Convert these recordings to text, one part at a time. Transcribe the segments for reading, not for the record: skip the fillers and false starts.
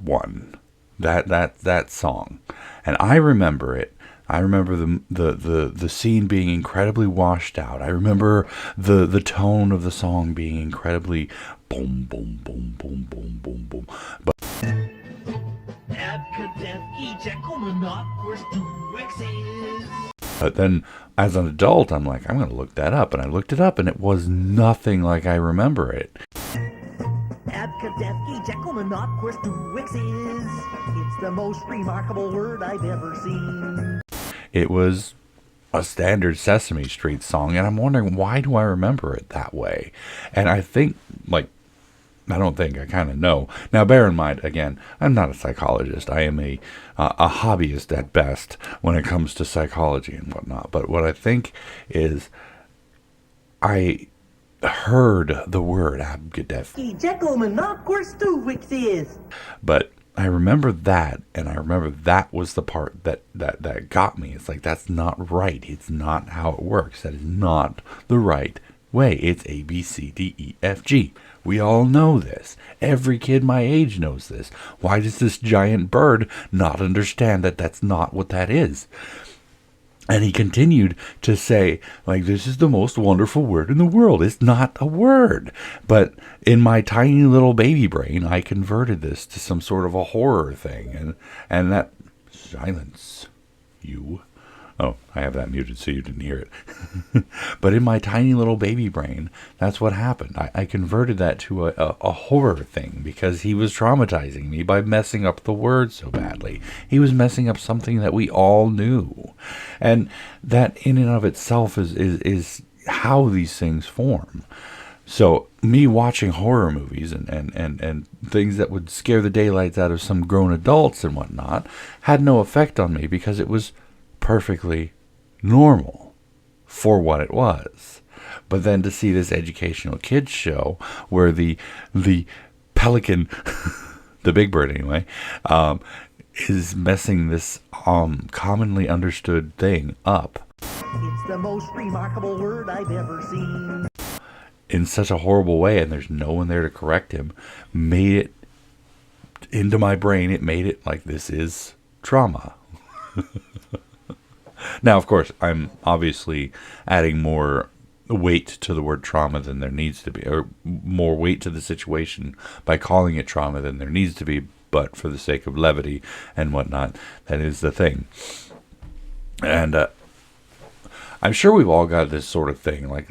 one. That song. And I remember it. I remember the scene being incredibly washed out. I remember the tone of the song being incredibly boom, boom, boom, boom, boom, boom, boom. But then as an adult, I'm like, I'm going to look that up. And I looked it up, and it was nothing like I remember it. It's the most remarkable word I've ever seen. It was a standard Sesame Street song, and I'm wondering, why do I remember it that way? And I think, I kind of know. Now, bear in mind, again, I'm not a psychologist. I am a hobbyist at best when it comes to psychology and whatnot. But what I think is, I heard the word Abgadef. But I remember that, and I remember that was the part that got me. It's like, that's not right. It's not how it works. That is not the right way. It's A, B, C, D, E, F, G. We all know this. Every kid my age knows this. Why does this giant bird not understand that that's not what that is? And he continued to say, this is the most wonderful word in the world. It's not a word. But in my tiny little baby brain, I converted this to some sort of a horror thing. And that... Silence, you. Oh, I have that muted so you didn't hear it. But in my tiny little baby brain, that's what happened. I converted that to a horror thing because he was traumatizing me by messing up the word so badly. He was messing up something that we all knew. And that in and of itself is how these things form. So me watching horror movies and things that would scare the daylights out of some grown adults and whatnot had no effect on me because it was perfectly normal for what it was. But then to see this educational kids show where the pelican, the big bird anyway, is messing this commonly understood thing up It's the most remarkable word I've ever seen. in such a horrible way, and there's no one there to correct him, made it into my brain. It made it like this is trauma. Now, of course, I'm obviously adding more weight to the word trauma than there needs to be, or more weight to the situation by calling it trauma than there needs to be, but for the sake of levity and whatnot, that is the thing. And I'm sure we've all got this sort of thing, like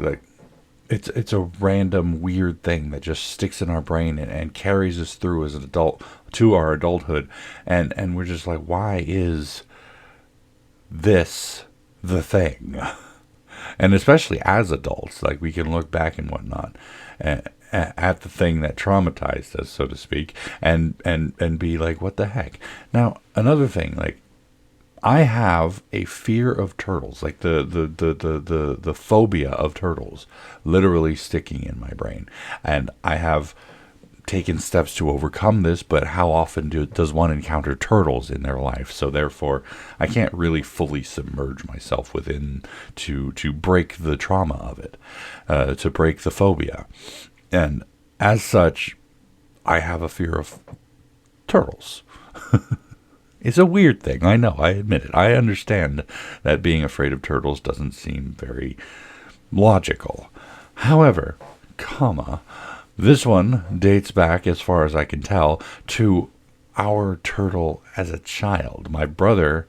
it's a random weird thing that just sticks in our brain and carries us through as an adult to our adulthood, and we're just like, why is this the thing? And especially as adults, like we can look back and whatnot at the thing that traumatized us, so to speak, and be like, what the heck? Now, another thing, like, I have a fear of turtles, like the phobia of turtles, literally sticking in my brain, and I have taken steps to overcome this. But how often does one encounter turtles in their life? So therefore, I can't really fully submerge myself within to break the trauma of it, to break the phobia, and as such, I have a fear of turtles. It's a weird thing. I know. I admit it. I understand that being afraid of turtles doesn't seem very logical. However, this one dates back, as far as I can tell, to our turtle as a child. My brother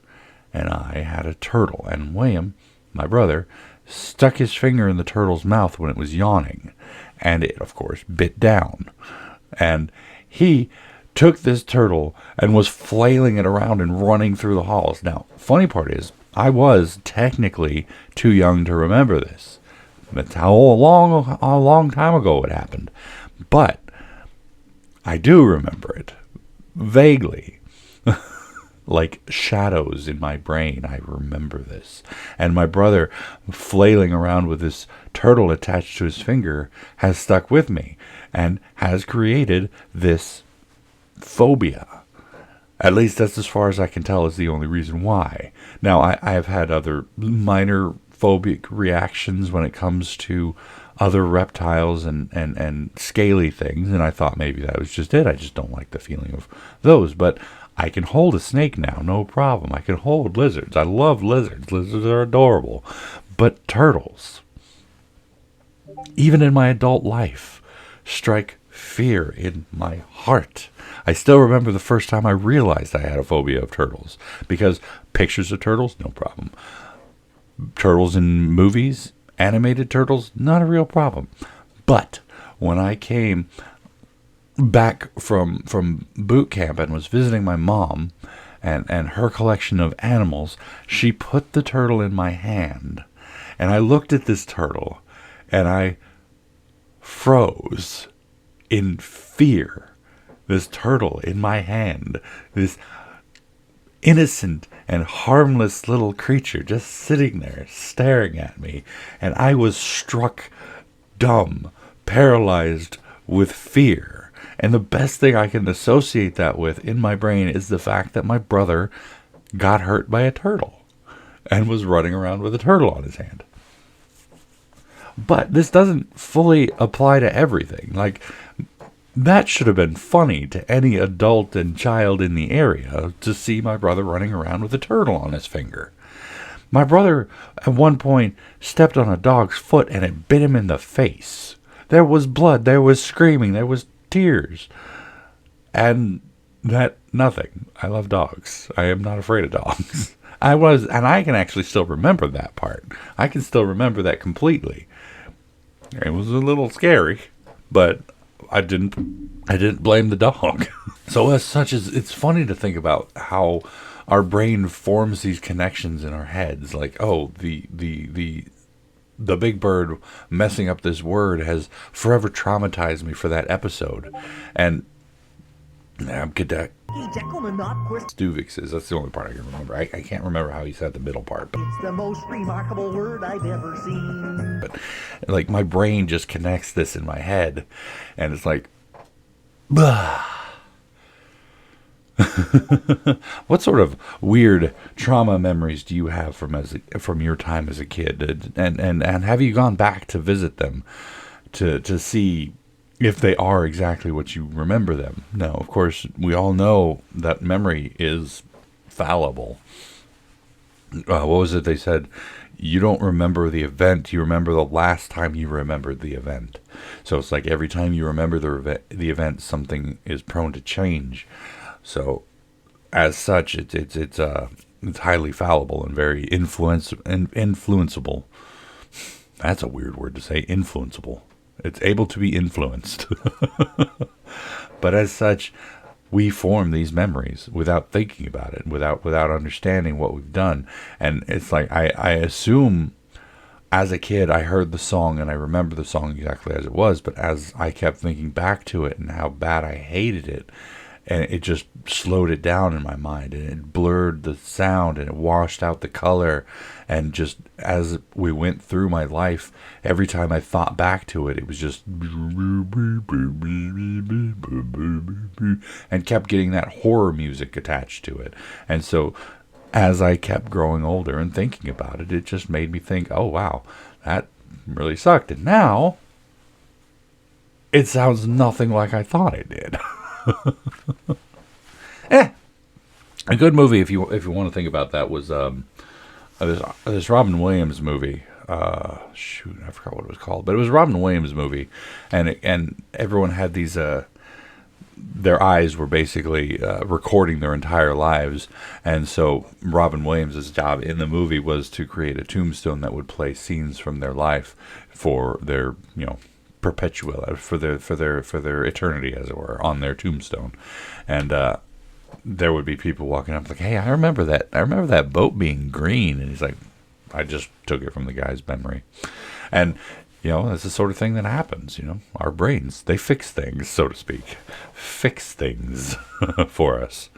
and I had a turtle, and William, my brother, stuck his finger in the turtle's mouth when it was yawning, and it, of course, bit down. And he took this turtle and was flailing it around and running through the halls. Now, funny part is, I was technically too young to remember this. That's how long time ago it happened. But I do remember it vaguely. Like shadows in my brain, I remember this. And my brother flailing around with this turtle attached to his finger has stuck with me and has created this phobia. At least that's as far as I can tell is the only reason why. Now, I have had other minor phobic reactions when it comes to other reptiles and scaly things, and I thought maybe that was just it. I just don't like the feeling of those. But I can hold a snake now, no problem. I can hold lizards. I love lizards. Lizards are adorable. But turtles, even in my adult life, strike fear in my heart. I still remember the first time I realized I had a phobia of turtles, because pictures of turtles, no problem. Turtles in movies, animated turtles, not a real problem. But when I came back from boot camp and was visiting my mom and her collection of animals, she put the turtle in my hand, and I looked at this turtle and I froze in fear. This turtle in my hand, this innocent and harmless little creature just sitting there staring at me, and I was struck dumb, paralyzed with fear. And the best thing I can associate that with in my brain is the fact that my brother got hurt by a turtle and was running around with a turtle on his hand. But this doesn't fully apply to everything. Like, that should have been funny to any adult and child in the area to see my brother running around with a turtle on his finger. My brother, at one point, stepped on a dog's foot and it bit him in the face. There was blood, there was screaming, there was tears. And nothing. I love dogs. I am not afraid of dogs. And I can actually still remember that part. I can still remember that completely. It was a little scary, but I didn't blame the dog. So as such, it's funny to think about how our brain forms these connections in our heads. Like, oh, the the big bird messing up this word has forever traumatized me for that episode. And I'm Stuvix is. That's the only part I can remember. I can't remember how he said the middle part. But It's the most remarkable word I've ever seen. But like my brain just connects this in my head, and it's like, bah. What sort of weird trauma memories do you have from your time as a kid, and have you gone back to visit them to see if they are exactly what you remember them? No, of course, we all know that memory is fallible. What was it they said? You don't remember the event, you remember the last time you remembered the event. So it's like every time you remember the event, something is prone to change. So as such, it's highly fallible and very influenceable. That's a weird word to say, influenceable. It's able to be influenced. But as such, we form these memories without thinking about it, without understanding what we've done. And it's like I assume as a kid I heard the song and I remember the song exactly as it was, but as I kept thinking back to it and how bad I hated it, and it just slowed it down in my mind, and it blurred the sound, and it washed out the color. And just as we went through my life, every time I thought back to it, it was just and kept getting that horror music attached to it. And so as I kept growing older and thinking about it, it just made me think, oh wow, that really sucked. And now it sounds nothing like I thought it did. A good movie if you want to think about that was this Robin Williams movie. Shoot, I forgot what it was called, but it was a Robin Williams movie, and everyone had these. Their eyes were basically recording their entire lives, and so Robin Williams' job in the movie was to create a tombstone that would play scenes from their life for their perpetual for their eternity, as it were, on their tombstone. And there would be people walking up like, hey, I remember that boat being green. And he's like, I just took it from the guy's memory. And that's the sort of thing that happens. Our brains, they fix things, so to speak, for us.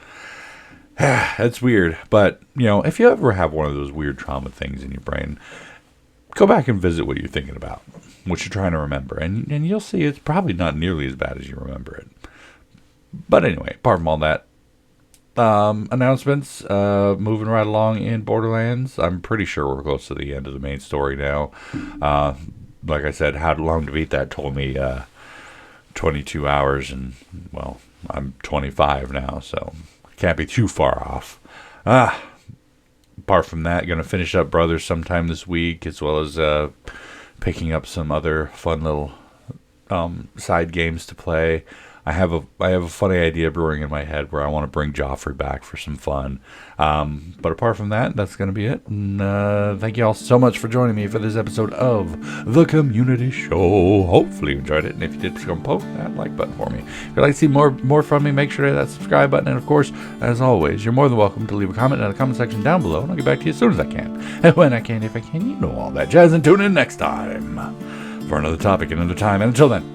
That's weird. But if you ever have one of those weird trauma things in your brain, go back and visit what you're thinking about, what you're trying to remember, and you'll see it's probably not nearly as bad as you remember it. But anyway, apart from all that, announcements, moving right along in Borderlands. I'm pretty sure we're close to the end of the main story now. Like I said, How Long to Beat That told me 22 hours, and well, I'm 25 now, so can't be too far off. Apart from that, going to finish up Brothers sometime this week, as well as picking up some other fun little side games to play. I have a funny idea brewing in my head where I want to bring Joffrey back for some fun. But apart from that, that's going to be it. And thank you all so much for joining me for this episode of The Community Show. Hopefully you enjoyed it. And if you did, please go poke that like button for me. If you'd like to see more from me, make sure to hit that subscribe button. And of course, as always, you're more than welcome to leave a comment in the comment section down below. And I'll get back to you as soon as I can. And when I can, if I can, all that jazz. And tune in next time for another topic, another time. And until then,